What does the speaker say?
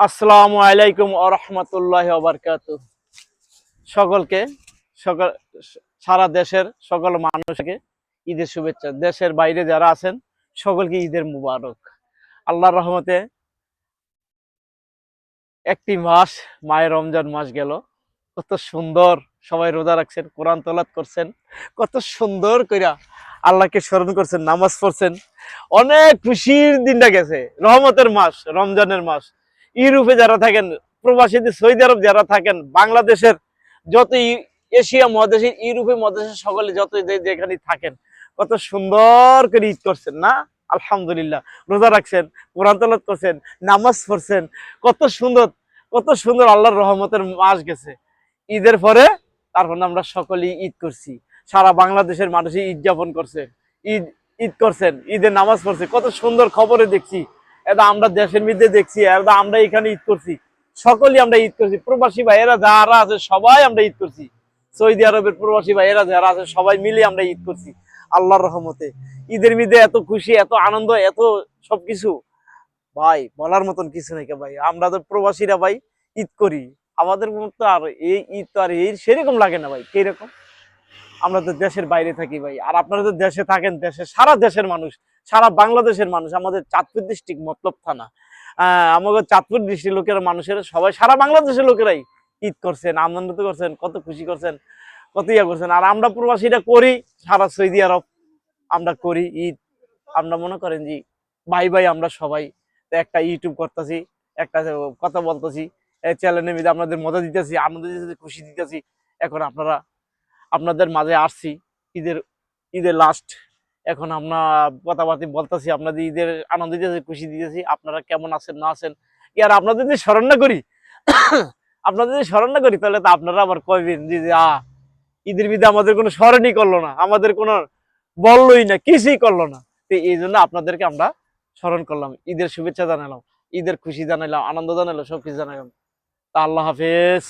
আসসালামু আলাইকুম ওয়া রাহমাতুল্লাহি ওয়া বারাকাতুহু। সকলকে সকল সারা দেশের সকল মানুষকে ঈদের শুভেচ্ছা। দেশের বাইরে যারা আছেন সকলকে ঈদের মুবারক। আল্লাহর রহমতে একটি মাস মায়ের রমজান মাস গেল। কত সুন্দর সবাই রোজা রাখছেন, কোরআন তেলাওয়াত করছেন, কত সুন্দর কইরা আল্লাহকে স্মরণ করছেন, নামাজ পড়ছেন। অনেক খুশির দিনটা গেছে। রহমতের মাস, রমজানের মাস। ইউরোপে যারা থাকেন, প্রবাসীদের সৌদি আরব যারা থাকেন, বাংলাদেশের যত এশিয়া মহাদেশের, ইউরোপে মহাদেশের সকলে যত যেখানে থাকেন, কত সুন্দর করে ঈদ করছেন না? আলহামদুলিল্লাহ। রোজা রাখছেন, কোরআন তেলাওয়াত করছেন, নামাজ পড়ছেন, কত সুন্দর, কত সুন্দর আল্লাহর রহমতের মাস গেছে। ঈদের পরে তারপর আমরা সকলেই ঈদ করছি। সারা বাংলাদেশের মানুষই ঈদ যাপন করছে, ঈদ ঈদ করছেন, ঈদের নামাজ পড়ছে, কত সুন্দর খবরে দেখছি। এটা আমরা দেশের মধ্যে দেখছি, এটা আমরা এখানে ঈদ করছি, সকলেই আমরা ঈদ করছি। প্রবাসী ভাইয়েরা যারা আছে সবাই আমরা ঈদ করছি। সৌদি আরবের প্রবাসী ভাইয়েরা যারা আছে সবাই মিলে আমরা ঈদ করছি আল্লাহর রহমতে। ঈদের মধ্যে এত খুশি, এত আনন্দ, এত সবকিছু ভাই বলার মতন কিছু নেই ভাই। আমরা তো প্রবাসীরা ভাই ঈদ করি, আমাদের মতো আর এই ঈদ তো আর এই সেরকম লাগে না ভাই। কিরকম? আমরা তো দেশের বাইরে থাকি ভাই, আর আপনারা তো দেশে থাকেন। দেশে সারা দেশের মানুষ, সারা বাংলাদেশের মানুষ, আমাদের চাঁদপুর ডিস্ট্রিক্ট মতলব থানা, আমাদের চাঁদপুর ডিস্ট্রিক্ট লোকের মানুষের সবাই, সারা বাংলাদেশের লোকেরাই ঈদ করছেন, আনন্দ করছেন, কত খুশি করছেন, কত ইয়া করছেন। আর আমরা প্রবাসীরা করি সারা সৌদি আরব, আমরা করি ঈদ। আমরা মনে করেন যে ভাই ভাই আমরা সবাই একটা ইউটিউব করতেছি, একটা কথা বলতেছি, চ্যানেলের মধ্যে আপনাদের মজা দিতেছি, আনন্দ দিতেছি, খুশি দিতেছি। এখন আপনারা আপনাদের মাঝে আসছি ঈদের, ঈদের লাস্ট। এখন আমরা কথাবার্তা বলতেছি, আপনাদের ঈদের আনন্দ দিতেছি, খুশি দিতেছি। আপনারা কেমন আছেন না আছেন, আর আপনাদের যদি স্মরণ না করি আপনাদের যদি স্মরণ না করি তাহলে তো আপনারা আবার কইবেন যে ঈদের বিদে আমাদের কোনো স্মরণই করলো না, আমাদের কোনো বললোই না, কিছুই করলো না। তো এই জন্য আপনাদেরকে আমরা স্মরণ করলাম, ঈদের শুভেচ্ছা জানালাম, ঈদের খুশি জানাইলাম, আনন্দ জানাইলাম, সবকিছু জানাইলাম। তা আল্লাহ হাফেজ।